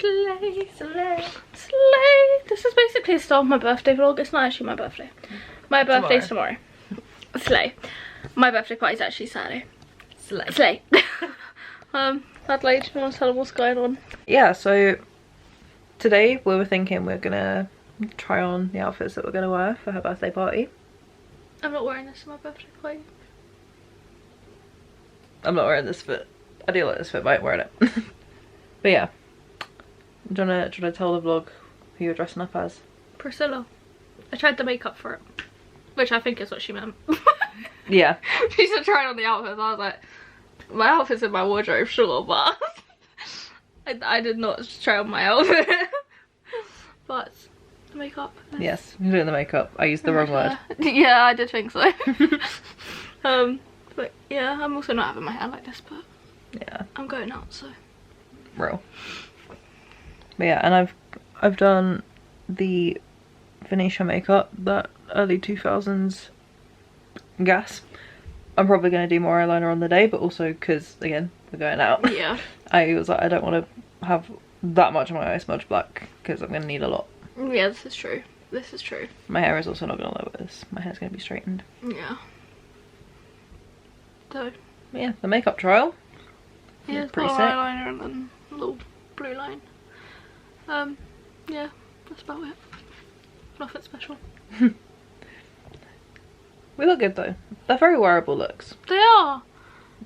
Slay, slay, slay. This is basically the start of my birthday vlog. It's not actually my birthday. My birthday's tomorrow. Slay. My birthday party's actually Saturday. Slay. Slay. Adelaide, do you want to tell them what's going on? Yeah, so today we were thinking we're gonna try on the outfits that we're gonna wear for her birthday party. I'm not wearing this for my birthday party. I'm not wearing this fit. I do like this fit, but I ain't wearing it. But yeah. Do you wanna tell the vlog who you're dressing up as? Priscilla. I tried the makeup for it, which I think is what she meant. Yeah. She said try on the outfits. I was like, my outfit's in my wardrobe, sure, but I did not try on my outfit. But the makeup. Yes, you're doing the makeup. I used the wrong word. Yeah, I did think so. But yeah, I'm also not having my hair like this, but yeah, I'm going out, so. Real. But yeah, and I've done the Venetia makeup, that early 2000s gas. I'm probably going to do more eyeliner on the day, but also because, again, we're going out. Yeah. I was like, I don't want to have that much of my eye smudge black, because I'm going to need a lot. Yeah, this is true. This is true. My hair is also not going to lower this. My hair's going to be straightened. Yeah. So. Yeah, the makeup trial. Yeah, it's pretty got sick. eyeliner and then a little blue line. Yeah, that's about it. Nothing special. We look good though. They're very wearable looks. They are.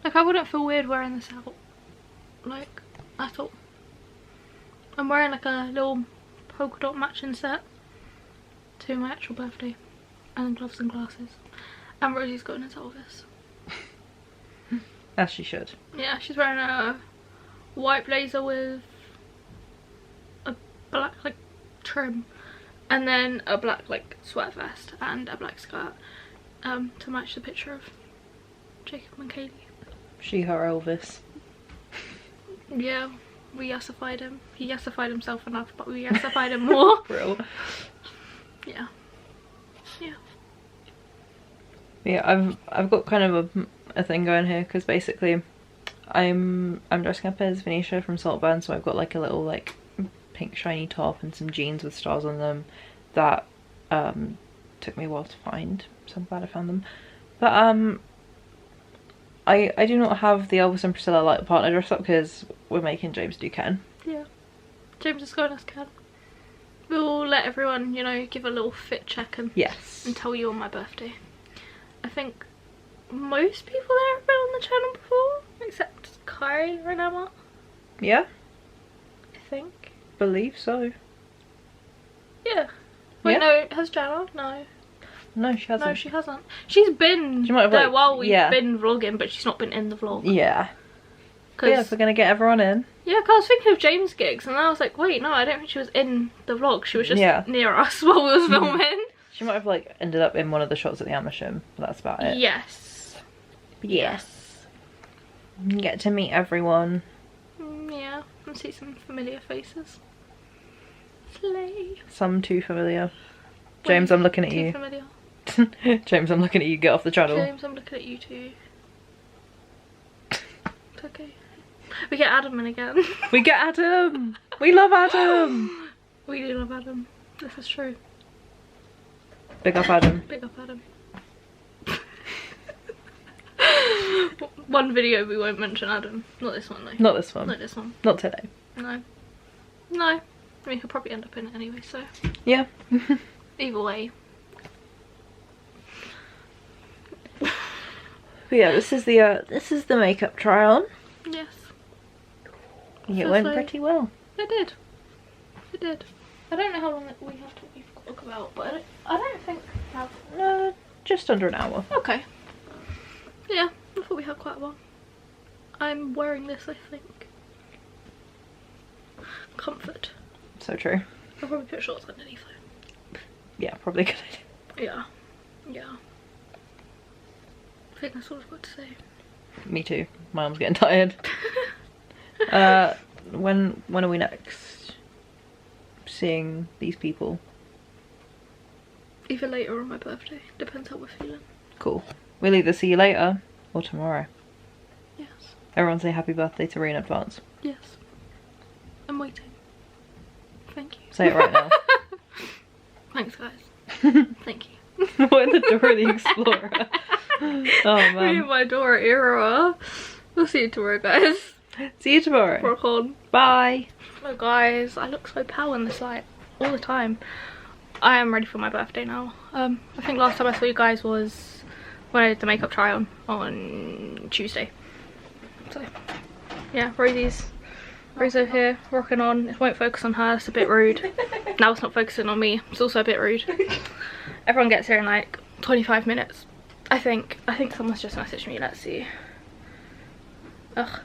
Like, I wouldn't feel weird wearing this out. Like, at all. I'm wearing like a little polka dot matching set to my actual birthday. And then gloves and glasses. And Rosie's got an Elvis. As she should. Yeah, she's wearing a white blazer with a black like trim. And then a black like sweat vest and a black skirt. To match the picture of Jacob and Kaylee. She, her Elvis. Yeah, we yassified him. He yassified himself enough, but we yassified him more. Real. Yeah. Yeah. Yeah, I've got kind of a thing going here, because basically I'm dressing up as Venetia from Saltburn, so I've got like a little like pink shiny top and some jeans with stars on them that took me a while to find, so I'm glad I found them. But I do not have the Elvis and Priscilla like partner dress up, because we're making James do Ken. Yeah. James is going as Ken. We'll let everyone, you know, give a little fit check and, yes, and tell you on my birthday. I think most people there have been on the channel before, except Kai and Emma. Yeah? I think. Believe so. Yeah. Wait, yeah? no, has Jana? No. No, she hasn't. No, she hasn't. She's been she might have, there like, while we've yeah. been vlogging, but she's not been in the vlog. Yeah. But yeah, so we're gonna get everyone in. Yeah, because I was thinking of James' gigs, and I was like, wait, no, I don't think she was in the vlog. She was just near us while we was filming. She might have like ended up in one of the shots at the Amersham, but that's about it. Yes. Yes. You get to meet everyone. Yeah, and see some familiar faces. Slay. Some too familiar. James, I'm looking at you. Familiar. James, I'm looking at you. Get off the channel. James, I'm looking at you too. It's okay. We get Adam in again. We get Adam. We love Adam. We do love Adam. This is true. Big up Adam. Big up Adam. One video we won't mention Adam. Not this one though. Not this one. Not this one. Not today. No. No. I mean, he'll probably end up in it anyway, so. Yeah. Either way. But yeah, this is the makeup try on. Yes. It went pretty well. It did. It did. I don't know how long we have to talk about, but I don't think we have. No, just under an hour. Okay. Yeah, I thought we had quite a while. I'm wearing this, I think. Comfort. So true. I'll probably put shorts underneath though. Yeah, probably a good idea. Yeah. Yeah. I think that's all I've got to say. Me too. My arm's getting tired. When are we next seeing these people? Either later or on my birthday. Depends how we're feeling. Cool. We'll either see you later or tomorrow. Yes. Everyone say happy birthday to Rhea in advance. Yes. I'm waiting. Say it right now. Thanks, guys. Thank you. What in the Dora the Explorer? Oh Me man. and my Dora era. We'll see you tomorrow, guys. See you tomorrow. Rock on. Bye. Hello, guys. I look so pale in this light all the time. I am ready for my birthday now. I think last time I saw you guys was when I did the makeup try on Tuesday. So yeah, Rosie's over here rocking on. It won't focus on her, it's a bit rude. Now it's not focusing on me, it's also a bit rude. Everyone gets here in like 25 minutes. I think someone's just messaged me, let's see. Ugh.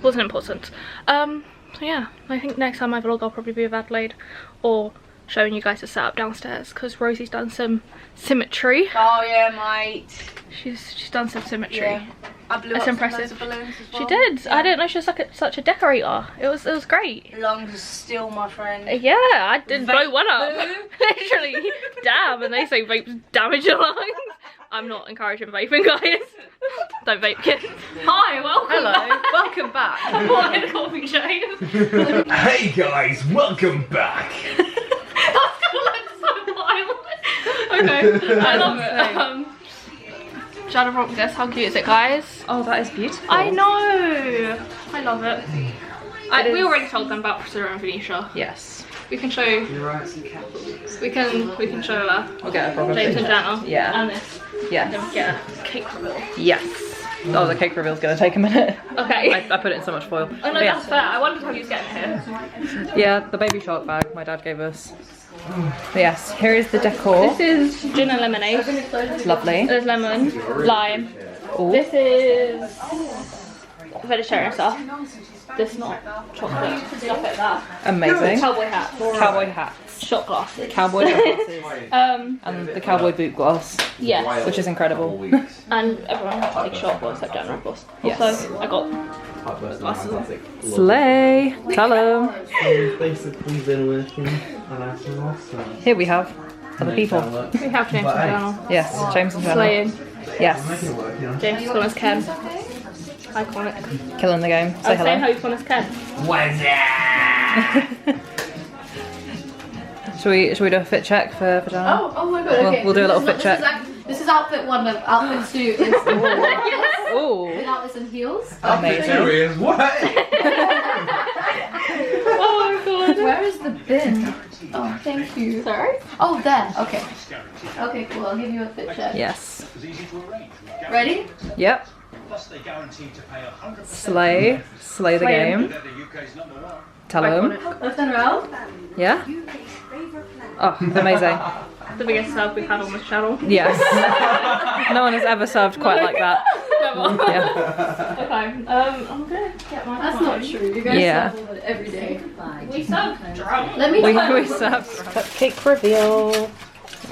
Wasn't important. So yeah, I think next time my vlog I'll probably be with Adelaide or showing you guys the setup downstairs because Rosie's done some symmetry. Oh yeah, mate. She's done some symmetry. Yeah. I blew That's up impressive. some loads of balloons as well. She did. Yeah. I didn't know she was like such a decorator. It was great. Lungs are still, my friend. Yeah, I did blow Vape one up. boo. Literally, damn. And they say vapes damage your lungs. I'm not encouraging vaping, guys. Don't vape, kids. Hi, welcome. Hello. Back. Welcome back. I'm not in a coffee shade. Hey guys, welcome back. That's gonna look so wild. Okay, I love it. Shadow rock this. How cute is it, guys? Oh, that is beautiful. I know. I love it. We is- already told them about Priscilla and Venetia. Yes. We can show. We can show We'll get a proper James and picture. Jana. Yeah. And this. Yes. Then we get a cake reveal. Yes. Oh, the cake reveal's gonna take a minute. Okay. I put it in so much foil. Oh no, But that's fair. I wondered how you was getting here. yeah, the baby shark bag my dad gave us. But yes, here is the decor. This is gin and lemonade. Lovely. There's lemon, lime. Ooh. This is vegetarian stuff. This not chocolate stuff like that. Amazing. Cowboy hat. Cowboy hats. Shot glasses. Cowboy glasses. And The cowboy boot glass, yes. which is incredible. And everyone has to take a shot, well, except Jana, of course. Yes. Also, I got glasses on. Slay. Tell them. Basically been working on Arsenal, so Here we have other people. We have James and Jana. Yes, James and Jenna. Slaying. Yes. James is gone as Ken. Iconic. Killing the game. I Say was saying how hello. he's gone as Ken. What's up? Should we do a fit check for Jenna? Oh my god, okay. We'll do a little fit check. This is outfit 1, but outfit 2 is Ooh. without this in heels. Amazing. Serious? What? Oh my god. Where is the bin? Oh, thank you. Sorry? Oh, there. Okay. Okay, cool. I'll give you a fit check. Yes. Ready? Yep. Slay the game. Tell them. Let's turn around. Yeah. Oh, amazing. The biggest serve we've had on this channel. Yes. No one has ever served quite like that. Never. Yeah. Okay, I'm gonna get my That's phone. not true. You guys Yeah. serve it every day. We serve drunk. Let me We try. served cupcake reveal.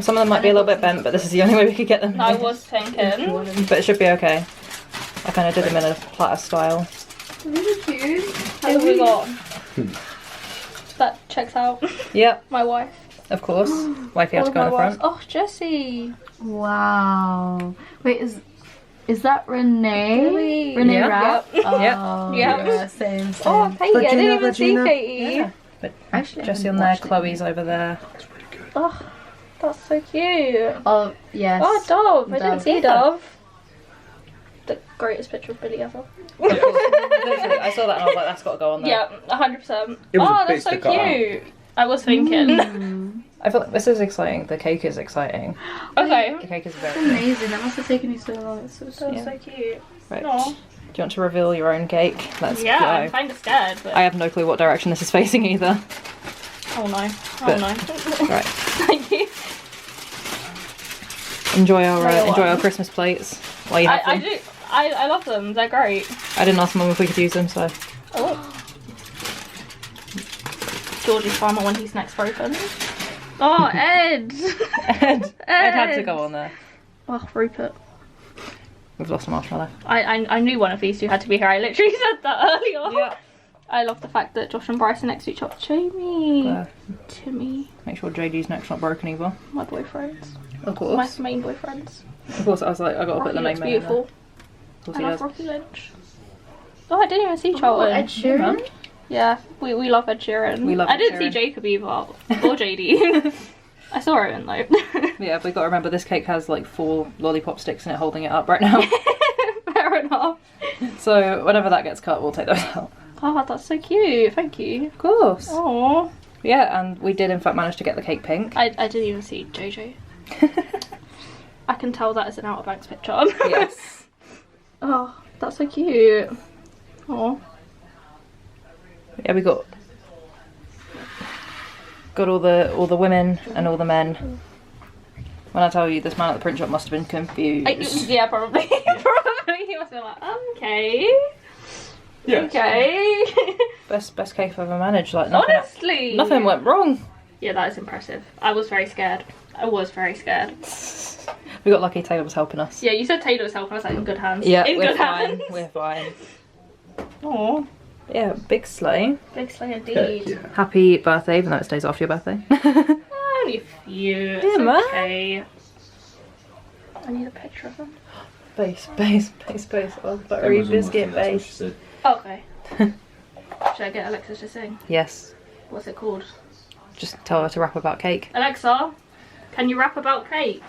Some of them might be a little bit bent, but this is the only way we could get them. I was thinking. But it should be okay. I kind of did them in a platter style. Really cute. How have we got? That checks out. Yep, My wife. of course. Wifey had to go in the front. Oh, Jessie. Wow. Wait, is that Renee? Really? Renee Yeah. Rapp? Yep. Oh, Yep. yeah, same. Oh, Katie. I didn't even see Regina. Katie. Yeah. But Actually, I Jessie on haven't there, watched it. Chloe's over there. Oh, that's so cute. Oh, yes. Oh, Dove. I didn't Dove. see Dove. The greatest picture of Billy ever. Literally, I saw that and I was like, that's got to go on there. Yeah, 100%. It was a Oh, bit that's so stuck out. cute. I was thinking. I feel like this is exciting. The cake is exciting. Okay. The cake is very Amazing. That must have taken me so long. It's so That sweet. was so cute. right. Aw. Do you want to reveal your own cake? Let's Yeah, I'm go. kind of scared, but I have no clue what direction this is facing either. oh no, But- no. Right. Thank you. Enjoy Layer our one. Christmas plates while you have I them. do. I love them. They're great. I didn't ask Mum if we could use them, so Oh. Georgie's farmer when he's next broken. Oh, Ed. Ed had to go on there. Oh, Rupert. We've lost a marshmallow. I knew one of these two had to be here. I literally said that earlier. Yeah. I love the fact that Josh and Bryce are next to each other. Jamie. Uh, Timmy. make sure JD's neck's not broken either. My boyfriends. Of My course. main boyfriends. Of course, I was like, I gotta put the Rocky name looks in there. beautiful. Of course I he love does. Rocky Lynch. Oh, I didn't even see Oh, Charlton. Ed Sheeran? Yeah, we love Ed Sheeran. We love I Ed didn't see Sheeran. Jacob either, or JD. I saw it in though. Yeah, we got to remember this cake has like 4 lollipop sticks in it holding it up right now. Fair enough. So whenever that gets cut, we'll take those out. Oh, that's so cute. Thank you. Of course. Oh. Yeah, and we did in fact manage to get the cake pink. I didn't even see JJ. I can tell that is an Outer Banks picture. Yes. Oh, that's so cute. Oh. Yeah, we got all the women and all the men. When I tell you, this man at the print shop must have been confused. Yeah, probably. Probably. He must have been like, okay. Yes. Okay. Best cake I've ever managed. Like nothing, Honestly. nothing went wrong. Yeah, that is impressive. I was very scared. We got lucky. Taylor was helping us. Yeah, you said Taylor was helping. I was like, in good hands. Yeah, in we're good fine. hands. We're fine. Aw. Yeah, big sleigh. Big sleigh Heck indeed. yeah. Happy birthday, even though it's days after your birthday. Only a few. Yeah, It's man. okay. I need a picture of them. Base. Oh, buttery Emma's on my biscuit thing, that's what she base. said. Okay. Should I get Alexa to sing? Yes. What's it called? Just tell her to rap about cake. Alexa, can you rap about cake?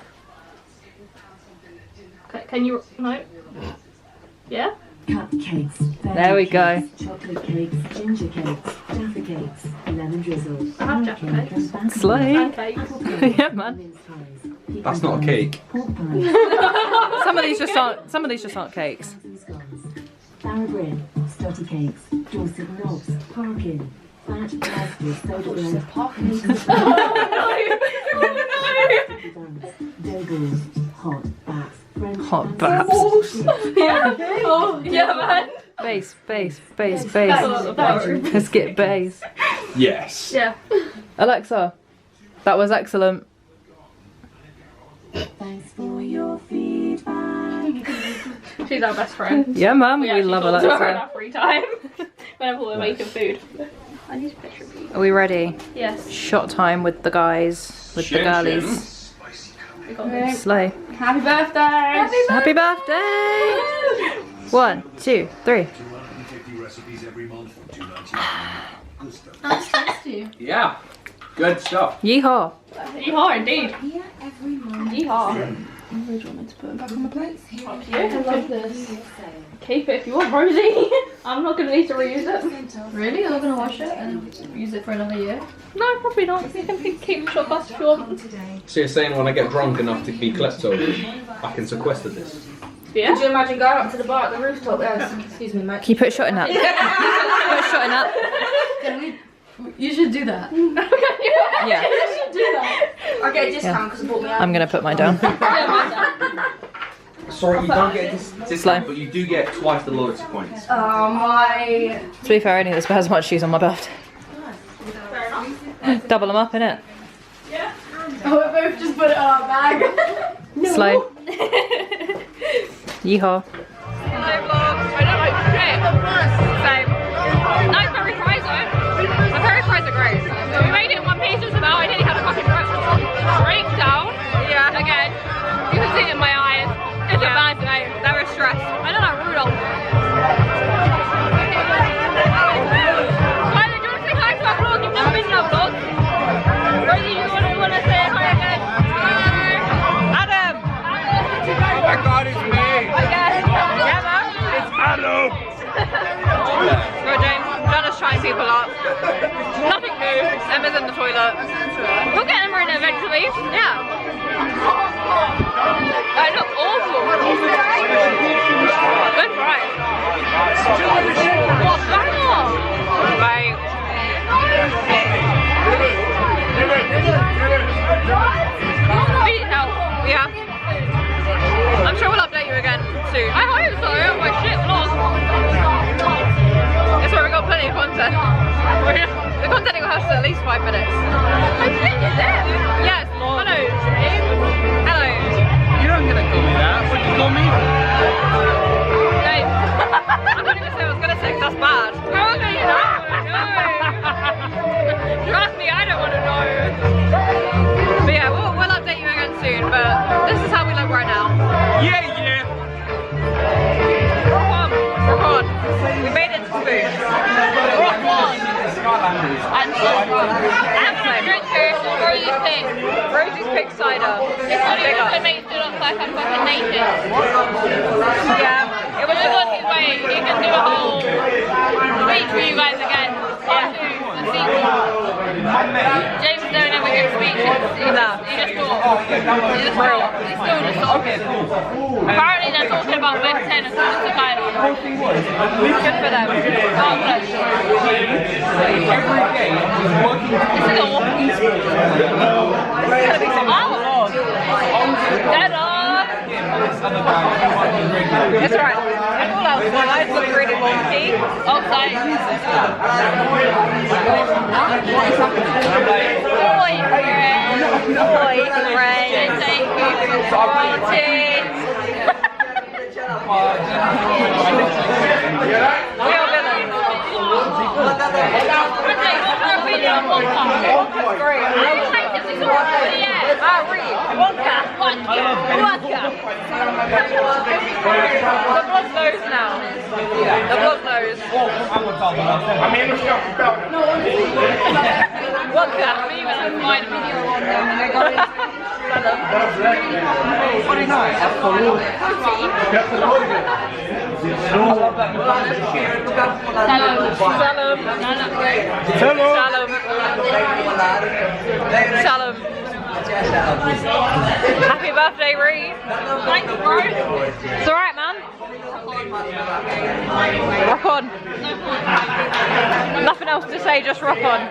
Can you? No. Yeah. Cupcakes. There we go. Chocolate cakes, ginger cakes, jaffa cakes, lemon drizzle. I have jaffa cake, cakes. pancake, Sleigh. Pancakes. apple pie, Yeah, man. mince pies, That's not a cake. pork pies, Some of these just aren't cakes. thousand scones, Barabrin, stotty cakes, Dorset knobs, parkin, fat raspberry soda bread, dough balls, hot bats, French Hot fancy, baps. Yeah. Oh, yeah, man. Base. Butter. Biscuit base. Yes. Yeah. Alexa, that was excellent. Thanks for your feedback. She's our best friend. Yeah, man, we actually love talk to her in Alexa. our free time. Whenever we're making food. I need a picture of you. Are we ready? Yes. Shot time with the guys, with the girlies. We got this. Slay. Happy birthday! Happy birthday! 1, 2, 3. That's nice to you. Yeah. Good stuff. Yeehaw. Yeehaw, indeed. Yeehaw. Do you want me to put them back on the plate? Yeah, I love this. keep it if you want, Rosie. I'm not going to need to reuse it. Really? You're not going to wash it and use it for another year? No, probably not. You can keep short bus if you want. So you're saying when I get drunk enough to be klepto, I can sequester this? Yeah. Could you imagine going up to the bar at the rooftop? Excuse me, mate. Keep it shutting up. Keep it shutting up. Can we? You should do that. Yeah. You should do that. I get a discount because I bought me out. I'm gonna put mine down. Sorry, you don't get this Slow. discount, but you do get twice the loyalty points. Oh my. To be fair, I only spare as much shoes on my birthday. Fair enough. Double them up, innit? Oh, we both just put it on our bag. Slow. Yeehaw. Hello vlog. I don't like shit. Same. Nice berry fries though. The berry fries are great. We made it in one piece just about. I nearly had a fucking breakdown. Yeah. Again. You can see it in my eyes. It's a bad day. They were stressed. I don't know, Rudolph. Hi, do you want to say hi to our vlog? You've never been in our vlog. Rosie, you want to say hi again? Hi. Adam. Oh my god, it's me! Again. Yeah, man. It's Adam! Go James, Jonah's trying people up. Nothing new. Emma's in the toilet. We'll get Emma in eventually. Yeah. That looks awful. Good fries. What banger? Right. We need help. Yeah. I'm sure we'll update you again soon. I hope so. Oh my shit, vlog. It's where we got plenty of content. The content will have at least 5 minutes. I think is it? Yes. Hello, James. Hello. You're not gonna call me that. What did you call me? James. I couldn't even say what I was gonna say 'cause that's bad. How do you know? Trust me, I don't want to know. But yeah, we'll update you again soon. But this is how we look right now. Yeah, yeah! Rock on. We made it to food. Rock on. and salt rum. I'm going to drink here, so Rosie's pick. Rosie's pick cider. It's funny because it makes it look like I'm fucking naked. Yeah, it was Rosie's way, he can do a whole speech for you guys again. Part 2, the sequel. James don't ever give speeches. He just talks. He's still just talking. Apparently they're talking about Ben 10 and Thomas Tyler. good for them. God bless. This is awful. It's gonna be some vlog. Get up! It's right. All else, my eyes look really wonky. Outside. Boyfriend. Thank you for watching. Real villain. Wonka's great. Wonka. The blood knows now. The blood knows. Wonka. Me was a fine video on Shalom. Happy birthday, Reed. Thanks, bro. It's alright, man. Rock on. Nothing else to say, just rock on.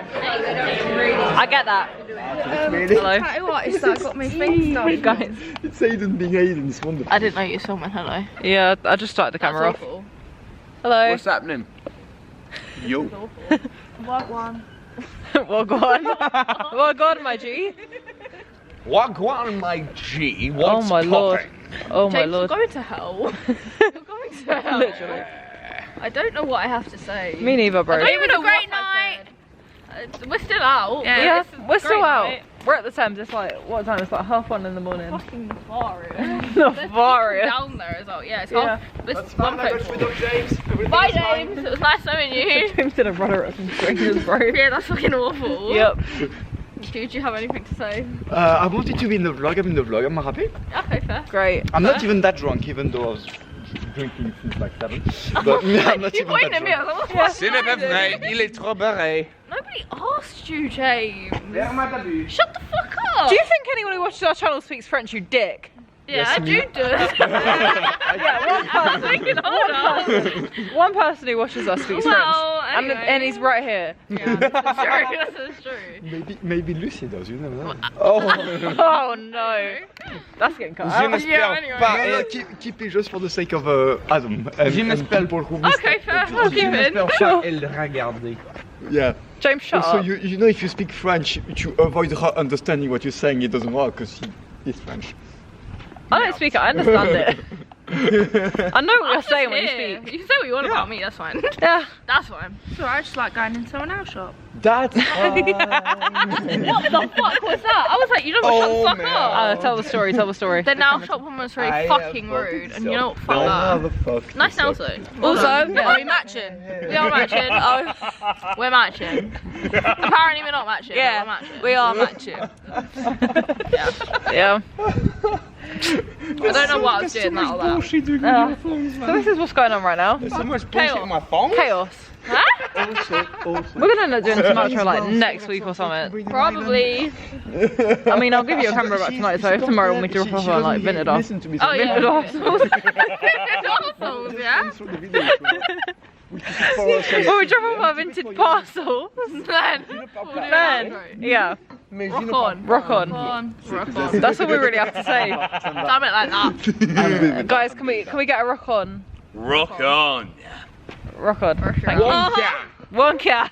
I get that. Hello. Tattoo artist that got me face done. Guys. It's Aiden being Aiden, it's wonderful. I didn't know you saw my hello. Yeah, I just started the camera off. Awful. Hello. What's happening? Yo. Wagwan. Wagwan, my G. Wagwan, my G. Oh What's my lord. popping? Oh my James, lord. you're going to hell. You're going to hell. Literally. I don't know what I have to say. Me neither, bro. It was a great night. We're still out. Yeah, this is we're still great out. night. We're at the Thames. It's like, what time? It's like 1:30 in the morning. Fucking far. Not There's far. people down there as well. Yeah, it's Yeah. half. This is 1:34. Bye, James. It was nice knowing you. James did a runner at some strangers, bro. Yeah, that's fucking awful. Yep. Dude, do you have anything to say? I wanted to be in the vlog. I'm in the vlog. I'm happy. Okay, fair. Great. I'm not even that drunk, even though I was drinking since like 7. But I'm not You even that pointed at me. I drunk. was like, what's Ce n'est pas vrai, il est trop barré. Nobody asked you, James. Shut the fuck up. Do you think anyone who watches our channel speaks French, you dick? Yeah, I do. One person who watches us speaks Well, French. anyway. And he's right here. Yeah, that's true. Maybe Lucy does, you never know. Oh, Oh no. That's getting cut out. Yeah, anyway. no, keep it just for the sake of Adam and people who missed Okay, fair. We'll keep it. Yeah. James, shut Also, up. you know, if you speak French, to avoid her understanding what you're saying, it doesn't work because he's French. I don't speak it, I understand it. I know what you're saying when you Here. speak. You can say what you want about me, that's fine. Yeah. That's fine. So I just like going into someone else's shop. That's fine. What the fuck was that? I was like, you don't shut the fuck up. Tell the story, tell the story. The nail shop woman was very fucking rude, and you know what? Fuck that. Nice nails though. Also, Are we matching? We are matching. Oh, we're matching. Apparently we're not matching. yeah, but we're matching. we are matching. Yeah. I don't know what I was doing that or that. So this is what's going on right now. So much bullshit in my phone. Chaos. Huh? We're gonna end up doing some outro like next week or something. Probably. I mean, I'll give you a camera back tonight, so if tomorrow when we do a proper like vinted off. Oh yeah. Vinted Arseholes, yeah? When we drop off our vintage parcels. Then. Then, yeah. Rock on. Rock on. Rock on. That's all we really have to say. Damn it like that. Guys, can we get a rock on? Rock on. Rock on. Thank you. Wonka.